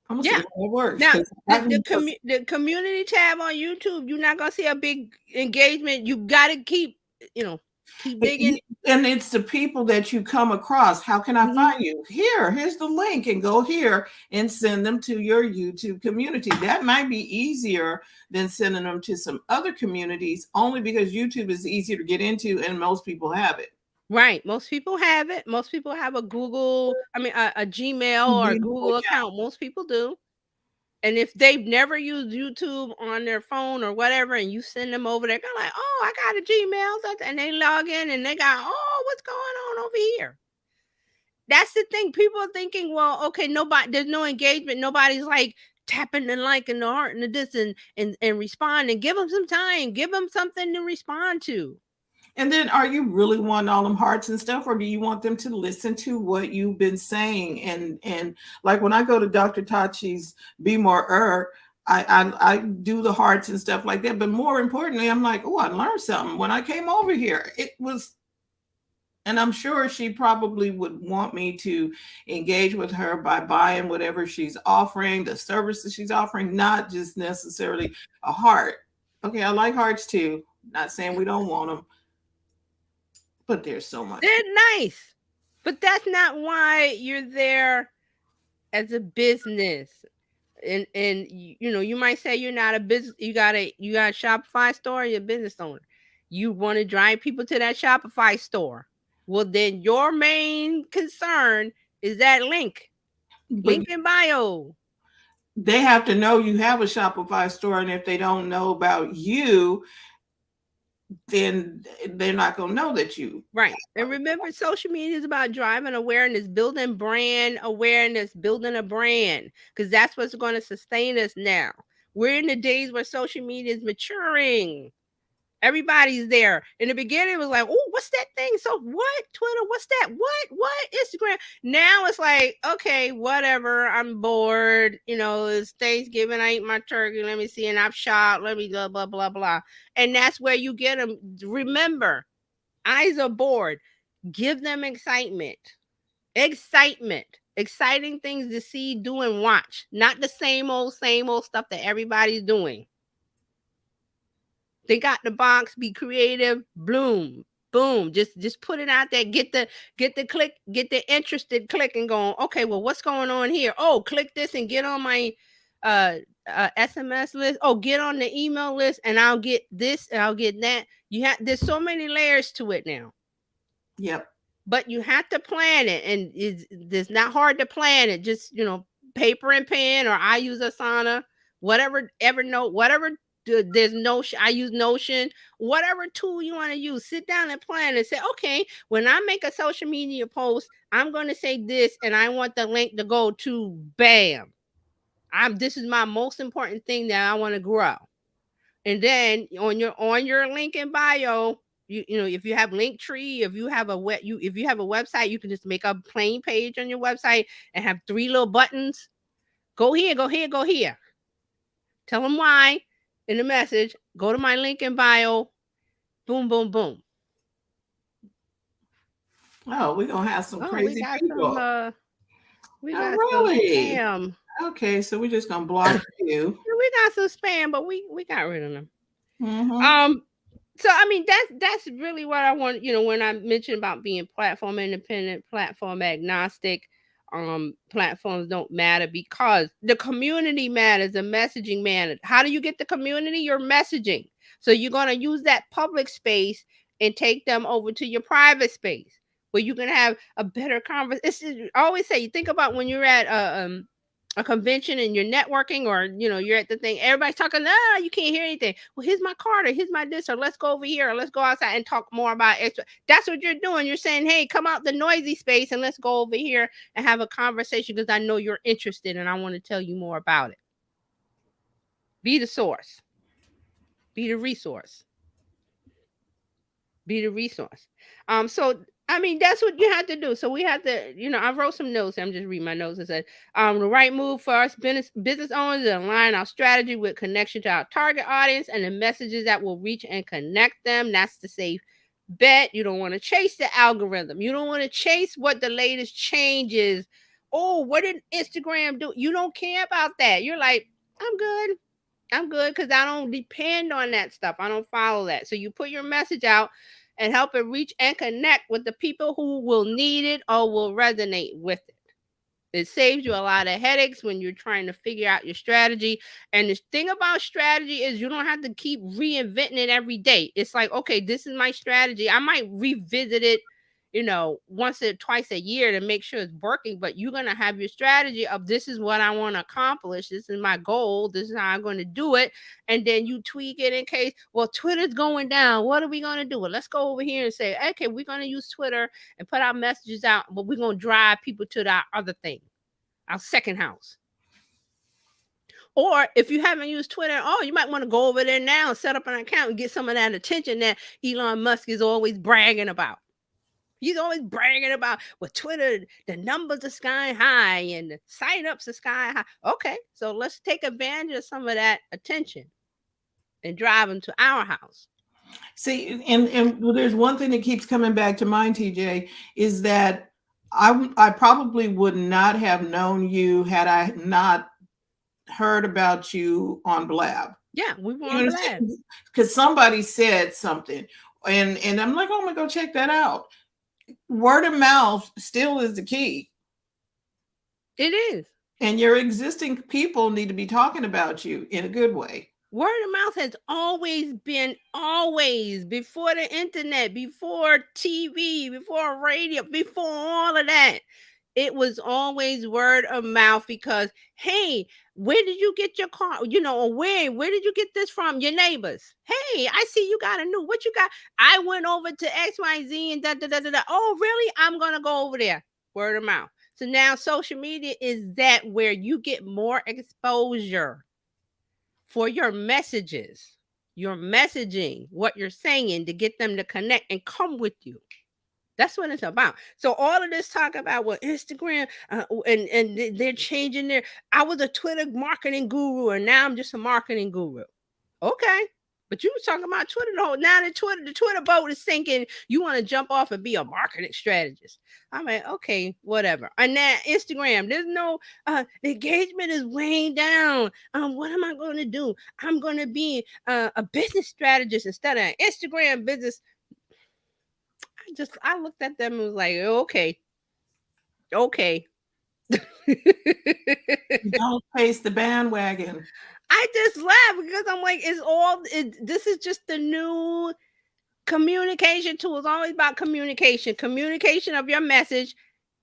I'm gonna see how it works.
Now, the community tab on YouTube, you're not gonna see a big engagement. You gotta keep digging.
And it's the people that you come across. How can I find you? Here's the link, and go here and send them to your YouTube community. That might be easier than sending them to some other communities, only because YouTube is easier to get into and most people have it.
Right. Most people have it. Most people have a Gmail or a Google account. Most people do. And if they've never used YouTube on their phone or whatever, and you send them over there, they're like, oh, I got a Gmail. And they log in and they got, oh, what's going on over here? That's the thing. People are thinking, well, okay, there's no engagement. Nobody's like tapping the like and the heart and the this and respond, and give them some time. Give them something to respond to.
And then are you really wanting all them hearts and stuff, or do you want them to listen to what you've been saying? And like when I go to Dr. Tachi's Be More I do the hearts and stuff like that. But more importantly, I'm like, oh, I learned something when I came over here. And I'm sure she probably would want me to engage with her by buying whatever she's offering, the services she's offering, not just necessarily a heart. Okay, I like hearts too. Not saying we don't want them. But there's so much.
They're nice, but that's not why you're there as a business. And you might say you're not a business. You got a Shopify store. You're a business owner. You want to drive people to that Shopify store. Well, then your main concern is that link in bio.
They have to know you have a Shopify store, and if they don't know about you, then they're not going to know that you.
Right. And remember, social media is about driving awareness, building brand awareness, building a brand, because that's what's going to sustain us now. We're in the days where social media is maturing. Everybody's there. In the beginning, it was like, oh, what's that thing? So what? Twitter, what's that? What? Instagram. Now it's like, okay, whatever. I'm bored. It's Thanksgiving. I eat my turkey. Let me see. And I've shot. Let me blah, blah, blah, blah. And that's where you get them. Remember, eyes are bored. Give them excitement. Exciting things to see, do, and watch. Not the same old stuff that everybody's doing. Think out the box, be creative, bloom, boom. Just put it out there. Get the click, get the interested click and going, okay, well, what's going on here? Oh, click this and get on my SMS list. Oh, get on the email list and I'll get this and I'll get that. There's so many layers to it now.
Yep.
but you have to plan it, and it's not hard to plan it. Just paper and pen, or I use Asana, whatever, Evernote, whatever. There's Notion. I use Notion. Whatever tool you want to use, sit down and plan and say, okay, when I make a social media post, I'm going to say this, and I want the link to go to bam. This is my most important thing that I want to grow. And then on your link in bio, if you have Linktree, if you have a website, you can just make a plain page on your website and have 3 little buttons. Go here, go here, go here. Tell them why in the message. Go to my link in bio. Boom, boom, boom.
Oh, we're gonna have some
Oh, we
crazy
got
people. Oh,
some
really?
spam.
Okay, so we're just gonna block you.
We got some spam, but we got rid of them.
Mm-hmm.
So I mean, that's really what I want. When I mentioned about being platform independent, platform agnostic, platforms don't matter because the community matters, the messaging matters. How do you get the community? Your messaging. So you're gonna use that public space and take them over to your private space where you can have a better conversation. I always say, you think about when you're at a convention and you're networking, or you're at the thing, everybody's talking, you can't hear anything. Well, here's my card, or here's my this, or let's go over here, or let's go outside and talk more about extra. That's what you're doing. You're saying, hey, come out the noisy space and let's go over here and have a conversation, because I know you're interested and I want to tell you more about it. Be the source, be the resource, be the resource. So I mean, that's what you have to do. So we have to, I wrote some notes. I'm just reading my notes. It said, the right move for us business owners is to align our strategy with connection to our target audience and the messages that will reach and connect them. That's the safe bet. You don't want to chase the algorithm. You don't want to chase what the latest change is. Oh, what did Instagram do? You don't care about that. You're like, I'm good. I'm good, because I don't depend on that stuff. I don't follow that. So you put your message out and help it reach and connect with the people who will need it or will resonate with it. It saves you a lot of headaches when you're trying to figure out your strategy. And the thing about strategy is you don't have to keep reinventing it every day. It's like, okay, this is my strategy. I might revisit it, once or twice a year to make sure it's working, but you're going to have your strategy of, this is what I want to accomplish. This is my goal. This is how I'm going to do it. And then you tweak it in case, well, Twitter's going down. What are we going to do? Well, let's go over here and say, okay, we're going to use Twitter and put our messages out, but we're going to drive people to our other thing, our second house. Or if you haven't used Twitter, you might want to go over there now and set up an account and get some of that attention that Elon Musk is always bragging about. He's always bragging about, well, Twitter, the numbers are sky high and the sign-ups are sky high. Okay, so let's take advantage of some of that attention and drive them to our house.
See, and well, there's one thing that keeps coming back to mind, TJ, is that I probably would not have known you had I not heard about you on Blab.
Yeah, we were
You
on Blab.
understand? Because somebody said something, and I'm like, oh, I'm gonna go check that out. Word of mouth still is the key.
It is.
And your existing people need to be talking about you in a good way.
Word of mouth has always been, before the internet, before TV, before radio, before all of that. It was always word of mouth, because, hey, where did you get your car? Or where did you get this from? Your neighbors. Hey, I see you got a new, what you got? I went over to XYZ and da da da da da. Oh, really? I'm gonna go over there. Word of mouth. So now social media is that where you get more exposure for your messages, your messaging, what you're saying, to get them to connect and come with you. That's what it's about. So all of this talk about what Instagram and they're changing their. I was a Twitter marketing guru and now I'm just a marketing guru. Okay, but you was talking about Twitter the whole. Now the Twitter boat is sinking. You want to jump off and be a marketing strategist? I'm like, okay, whatever. And now Instagram, there's no engagement is way down. What am I going to do? I'm going to be a business strategist instead of an Instagram business. I looked at them and was like, okay.
Don't face the bandwagon.
I just laugh because I'm like, this is just the new Communication tools, always about communication. Communication of your message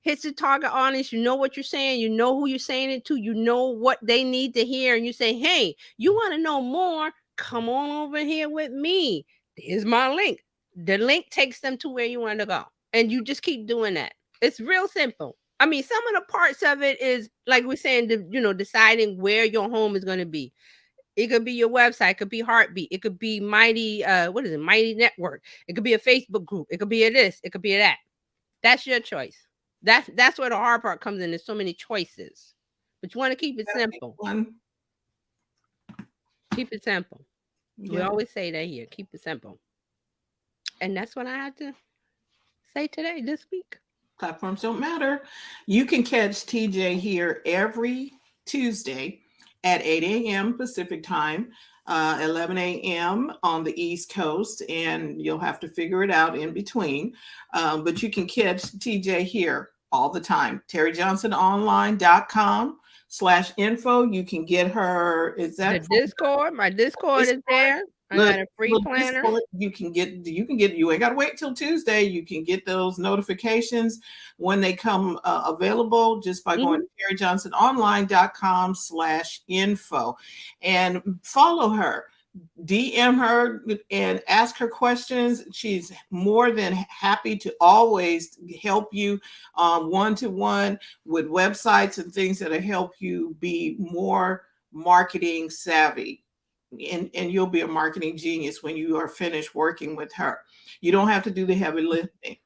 hits the target audience. You know what you're saying. You know who you're saying it to. You know what they need to hear. And you say, hey, you want to know more? Come on over here with me. Here's my link. The link takes them to where you want to go. And you just keep doing that. It's real simple. I mean, some of the parts of it is like we're saying, deciding where your home is going to be. It could be your website. It could be Heartbeat. It could be Mighty. What is it? Mighty Network. It could be a Facebook group. It could be a this. It could be a that. That's your choice. That's where the hard part comes in. There's so many choices, but you want to keep it simple. Keep it simple. Yeah. We always say that here. Keep it simple. And that's what I had to say today, this week.
Platforms don't matter. You can catch TJ here every Tuesday at 8 a.m. Pacific time, 11 a.m. on the East Coast, and you'll have to figure it out in between. But you can catch TJ here all the time. TerryJohnsonOnline.com/info. You can get her. Is that
the Discord? My Discord is there. I got a free planner.
You can get, you ain't got to wait till Tuesday. You can get those notifications when they come available just by going to TerryJohnsonOnline.com/info and follow her. DM her and ask her questions. She's more than happy to always help you one-to-one with websites and things that'll help you be more marketing savvy. And you'll be a marketing genius when you are finished working with her. You don't have to do the heavy lifting.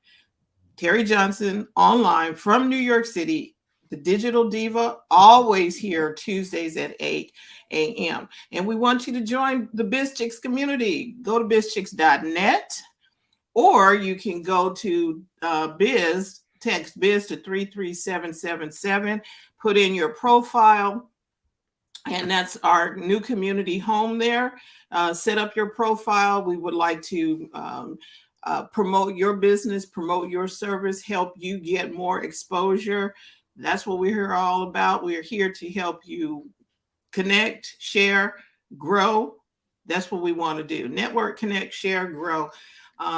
Terry Johnson online from New York City, the digital diva, always here Tuesdays at 8 a.m. And we want you to join the Bizchicks community. Go to bizchicks.net, or you can go to text Biz to 33777, put in your profile, and that's our new community home there. Set up your profile. We would like to promote your business, promote your service, help you get more exposure. That's what we're here all about. We're here to help you connect, share, grow. That's what we want to do. Network, connect, share, grow.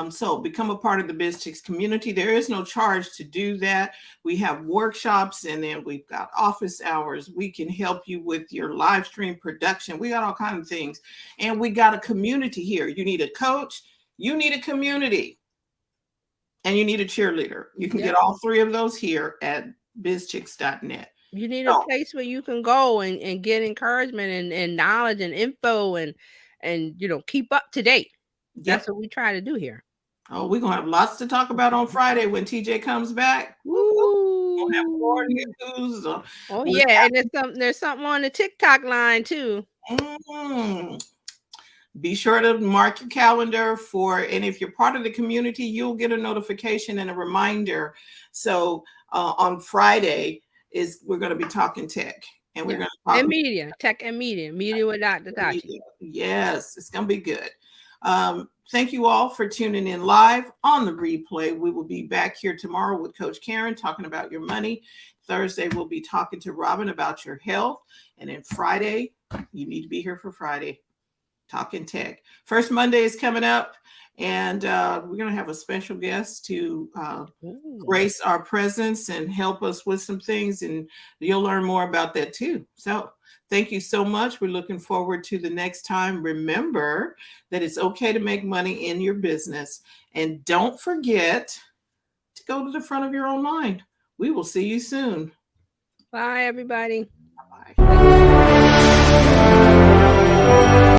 So become a part of the Bizchicks community. There is no charge to do that. We have workshops, and then we've got office hours. We can help you with your live stream production. We got all kinds of things. And we got a community here. You need a coach, you need a community, and you need a cheerleader. You can get all three of those here at bizchicks.net.
You need a place where you can go and get encouragement and knowledge and info and keep up to date. That's what we try to do here.
Oh, we're going to have lots to talk about on Friday when TJ comes back.
Woo!
We'll have more news.
Oh, yeah. And there's something on the TikTok line, too.
Be sure to mark your calendar and if you're part of the community, you'll get a notification and a reminder. So on Friday we're going to be talking tech. And we're going to talk
media, tech and media with Dr. Tachi.
Yes, it's going to be good. Thank you all for tuning in live. On the replay, we will be back here tomorrow with Coach Karen talking about your money. Thursday, we'll be talking to Robin about your health. And then Friday, you need to be here for Friday, talking tech. First Monday is coming up, and we're going to have a special guest to grace our presence and help us with some things, and you'll learn more about that too. So thank you so much. We're looking forward to the next time. Remember that it's okay to make money in your business, and don't forget to go to the front of your own mind. We will see you soon.
Bye, everybody.
Bye-bye.